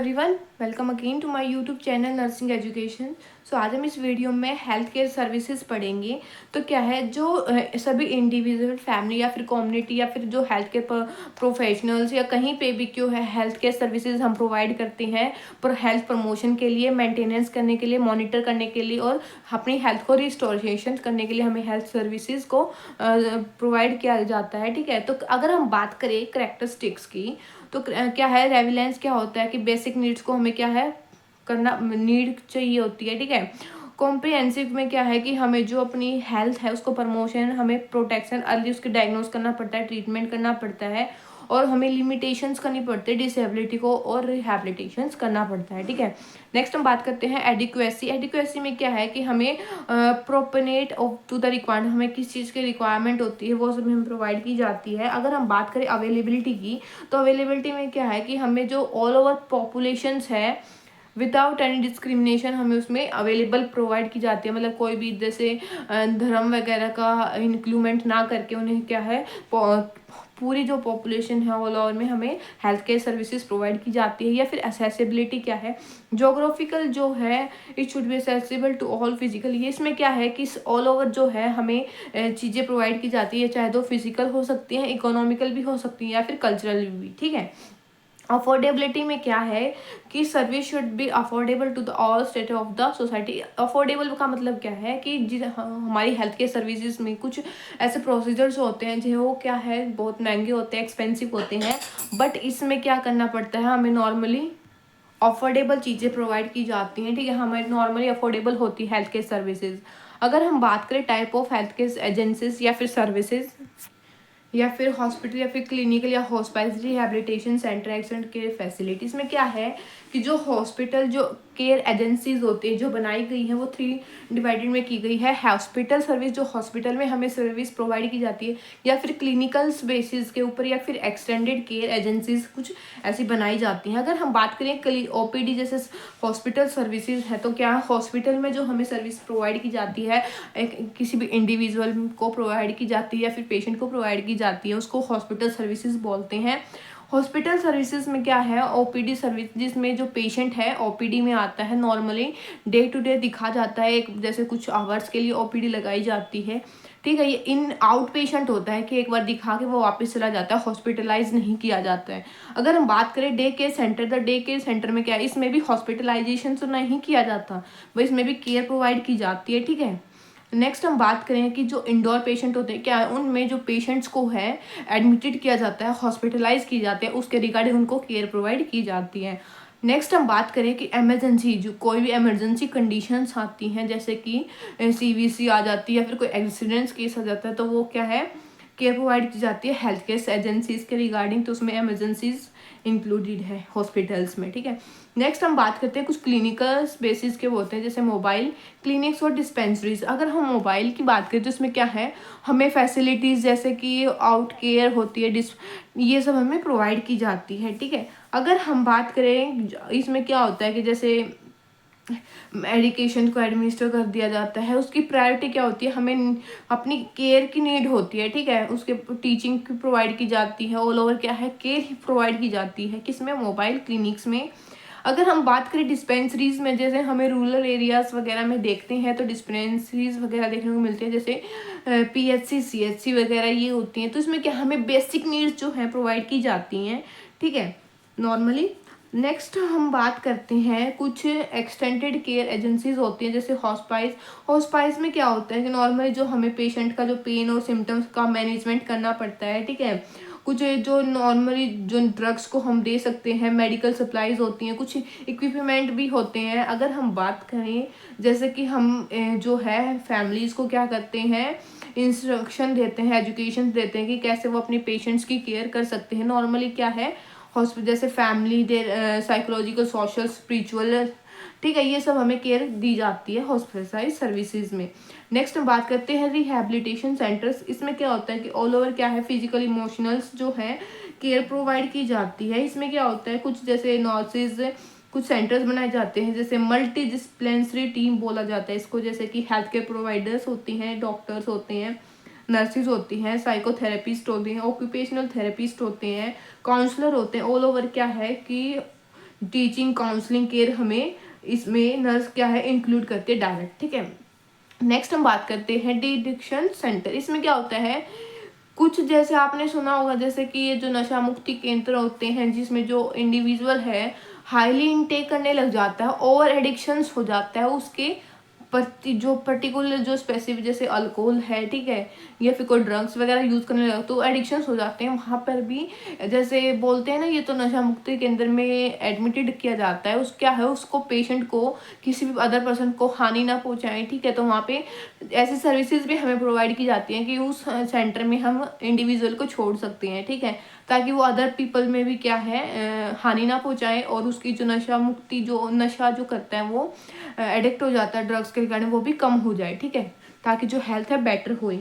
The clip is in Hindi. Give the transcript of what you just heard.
Everyone, welcome again to my YouTube channel nursing education. So आज हम इस वीडियो में हेल्थ केयर सर्विसेज पढ़ेंगे। तो क्या है जो सभी इंडिविजुअल, फैमिली या फिर कम्युनिटी या फिर जो हेल्थ केयर प्रोफेशनल्स या कहीं पे भी क्यों है हेल्थ केयर सर्विसेज हम प्रोवाइड करते हैं पर हेल्थ प्रमोशन के लिए, मेंटेनेंस करने के लिए, मॉनिटर करने के लिए और अपनी हेल्थ को रिस्टोरेशन करने के लिए हमें हेल्थ सर्विसेज को प्रोवाइड किया जाता है। ठीक है, तो अगर हम बात करें करेक्टरिस्टिक्स की, तो क्या है रेविलेंस क्या होता है कि बेसिक नीड्स को हमें क्या है करना, नीड चाहिए होती है। ठीक है, कॉम्प्रिहेंसिव में क्या है कि हमें जो अपनी हेल्थ है उसको प्रमोशन, हमें प्रोटेक्शन, अर्ली उसके डायग्नोज करना पड़ता है, ट्रीटमेंट करना पड़ता है और हमें लिमिटेशंस करनी पड़ती है डिसेबिलिटी को और रिहैबिलिटेशंस करना पड़ता है। ठीक है, नेक्स्ट हम बात करते हैं एडिक्वेसी। एडिक्वेसी में क्या है कि हमें प्रोपोनेट टू द रिक्वायरमेंट, हमें किस चीज़ की रिक्वायरमेंट होती है वो सब हमें प्रोवाइड की जाती है। अगर हम बात करें अवेलेबिलिटी की, तो अवेलेबिलिटी में क्या है कि हमें जो ऑल ओवर पॉपुलेशंस है विदाउट एनी डिस्क्रिमिनेशन हमें उसमें अवेलेबल प्रोवाइड की जाती है। मतलब कोई भी जैसे धर्म वगैरह का इंक्लूमेंट ना करके उन्हें क्या है पूरी जो पॉपुलेशन है ऑल ओवर में हमें हेल्थ केयर सर्विसेज प्रोवाइड की जाती है। या फिर एसेसिबिलिटी क्या है, जोग्राफिकल जो है it should be accessible to all physical. ये इसमें क्या है कि ऑल ओवर जो है हमें चीज़ें प्रोवाइड की जाती है, चाहे तो फिजिकल हो सकती हैं, इकोनॉमिकल भी हो सकती हैं या फिर कल्चरल भी। ठीक है, अफोर्डेबिलिटी में क्या है कि service should be affordable to the all state of the society. Affordable का मतलब क्या है कि हमारी हेल्थ केयर सर्विसेज में कुछ ऐसे प्रोसीजर्स होते हैं जो वो क्या है बहुत महंगे होते हैं, एक्सपेंसिव होते हैं, बट इसमें क्या करना पड़ता है, हमें नॉर्मली अफोर्डेबल चीज़ें प्रोवाइड की जाती हैं। ठीक है, हमें नॉर्मली अफोर्डेबल होती है हेल्थ केयर सर्विसेज। अगर हम बात करें type of health care agencies या फिर सर्विसेज या फिर हॉस्पिटल या फिर क्लिनिकल या hospital rehabilitation centre, accident care facilities में क्या है कि जो हॉस्पिटल जो केयर एजेंसीज होती है जो बनाई गई है वो 3 डिवाइडेड में की गई है। हॉस्पिटल सर्विस जो हॉस्पिटल में हमें सर्विस प्रोवाइड की जाती है, या फिर क्लिनिकल्स बेसिस के ऊपर, या फिर एक्सटेंडेड केयर एजेंसीज कुछ ऐसी बनाई जाती हैं। अगर हम बात करें ओपीडी जैसे हॉस्पिटल सर्विसेज है, तो क्या हॉस्पिटल में जो हमें सर्विस प्रोवाइड की जाती है किसी भी इंडिविजुअल को प्रोवाइड की जाती है या फिर पेशेंट को प्रोवाइड की जाती है उसको हॉस्पिटल सर्विसेज बोलते हैं। हॉस्पिटल सर्विसेज में क्या है ओपीडी सर्विस, जिसमें जो पेशेंट है ओपीडी में आता है, नॉर्मली डे टू डे दिखा जाता है, एक जैसे कुछ आवर्स के लिए ओपीडी लगाई जाती है। ठीक है, ये इन आउट पेशेंट होता है कि एक बार दिखा के वो वापस चला जाता है, हॉस्पिटलाइज नहीं किया जाता है। अगर हम बात करें day care centre, the day care centre में क्या है, इसमें भी हॉस्पिटलाइजेशन तो नहीं किया जाता, वो इसमें भी केयर प्रोवाइड की जाती है। ठीक है, नेक्स्ट हम बात करें कि जो इंडोर पेशेंट होते हैं क्या है, उनमें जो पेशेंट्स को है एडमिटेड किया जाता है, हॉस्पिटलाइज किए जाते हैं, उसके रिगार्डिंग उनको केयर प्रोवाइड की जाती है। नेक्स्ट हम बात करें कि इमरजेंसी, जो कोई भी इमरजेंसी कंडीशंस आती हैं जैसे कि सीवीसी आ जाती है या फिर कोई एक्सीडेंट्स केस आ जाता है, तो वो क्या है केयर प्रोवाइड की जाती है हेल्थ केयर एजेंसीज के रिगार्डिंग, तो उसमें इमरजेंसीज इंक्लूडेड है हॉस्पिटल्स में। ठीक है, नेक्स्ट हम बात करते हैं कुछ क्लिनिकल बेसिस के होते हैं जैसे मोबाइल क्लिनिक्स और डिस्पेंसरीज। अगर हम मोबाइल की बात करें तो इसमें क्या है हमें फैसिलिटीज़ जैसे कि आउट केयर होती है, ये सब हमें प्रोवाइड की जाती है। ठीक है, अगर हम बात करें इसमें क्या होता है कि जैसे मेडिकेशन को एडमिनिस्टर कर दिया जाता है, उसकी प्रायोरिटी क्या होती है, हमें अपनी केयर की नीड होती है। ठीक है, उसके टीचिंग प्रोवाइड की जाती है, ऑल ओवर क्या है केयर ही प्रोवाइड की जाती है, किसमें मोबाइल क्लिनिक्स में। अगर हम बात करें डिस्पेंसरीज में, जैसे हमें रूरल एरियाज वगैरह में देखते हैं तो डिस्पेंसरीज वगैरह देखने को मिलती है, जैसे पीएचसी सीएचसी वगैरह ये होती हैं, तो इसमें क्या हमें बेसिक नीड्स जो हैं प्रोवाइड की जाती हैं। ठीक है, नॉर्मली। नेक्स्ट हम बात करते हैं कुछ एक्सटेंडेड केयर एजेंसीज होती हैं जैसे हॉस्पाइस। हॉस्पाइस में क्या होता है कि नॉर्मली जो हमें पेशेंट का जो पेन और सिम्टम्स का मैनेजमेंट करना पड़ता है। ठीक है, कुछ जो नॉर्मली जो ड्रग्स को हम दे सकते हैं, मेडिकल सप्लाईज होती हैं, कुछ इक्विपमेंट भी होते हैं। अगर हम बात करें जैसे कि हम जो है फैमिलीज़ को क्या करते हैं इंस्ट्रक्शन देते हैं, एजुकेशन देते हैं कि कैसे वो अपने पेशेंट्स की केयर कर सकते हैं। नॉर्मली क्या है हॉस्पिटल जैसे फैमिली साइकोलॉजिकल सोशल स्पिरिचुअल, ठीक है, ये सब हमें केयर दी जाती है हॉस्पिटलाइज सर्विसेज में। नेक्स्ट हम बात करते हैं रिहैबिलिटेशन सेंटर्स। इसमें क्या होता है कि ऑल ओवर क्या है फिजिकल इमोशनल्स जो है केयर प्रोवाइड की जाती है। इसमें क्या होता है कुछ जैसे नर्सेज कुछ सेंटर्स बनाए जाते हैं, जैसे मल्टी डिसिप्लिनरी टीम बोला जाता है इसको, जैसे कि हेल्थ केयर प्रोवाइडर्स होती हैं, डॉक्टर्स होते हैं, नर्सिस होती हैं, साइकोथेरेपिस्ट होते हैं, ऑक्यूपेशनल थेरेपिस्ट होते हैं, काउंसलर होते हैं। ऑल ओवर क्या है कि टीचिंग, काउंसलिंग, केयर हमें इसमें नर्स क्या है इंक्लूड करते हैं डायरेक्ट, ठीक है। नेक्स्ट हम बात करते हैं डी एडिक्शन सेंटर। इसमें क्या होता है, कुछ जैसे आपने सुना होगा जैसे कि ये जो नशा मुक्ति केंद्र होते हैं जिसमें जो इंडिविजुअल है हाईली इनटेक करने लग जाता है, ओवर एडिक्शंस हो जाता है उसके जो पर्टिकुलर जो स्पेसिफिक जैसे अल्कोहल है, ठीक है, या फिर कोई ड्रग्स वगैरह यूज़ करने लगा तो एडिक्शंस हो जाते हैं। वहाँ पर भी जैसे बोलते हैं ना, ये तो नशा मुक्ति केंद्र में एडमिटेड किया जाता है, उस क्या है उसको पेशेंट को किसी भी अदर पर्सन को हानि ना पहुँचाएं, ठीक है। तो वहाँ पे ऐसी सर्विसेज भी हमें प्रोवाइड की जाती हैं कि उस सेंटर में हम इंडिविजुअल को छोड़ सकते हैं, ठीक है, ताकि वो अदर पीपल में भी क्या है हानि ना पहुँचाए, और उसकी जो नशा मुक्ति जो नशा जो करता है वो एडिक्ट हो जाता है ड्रग्स के रिगार्डिंग वो भी कम हो जाए, ठीक है, ताकि जो हेल्थ है बेटर होए।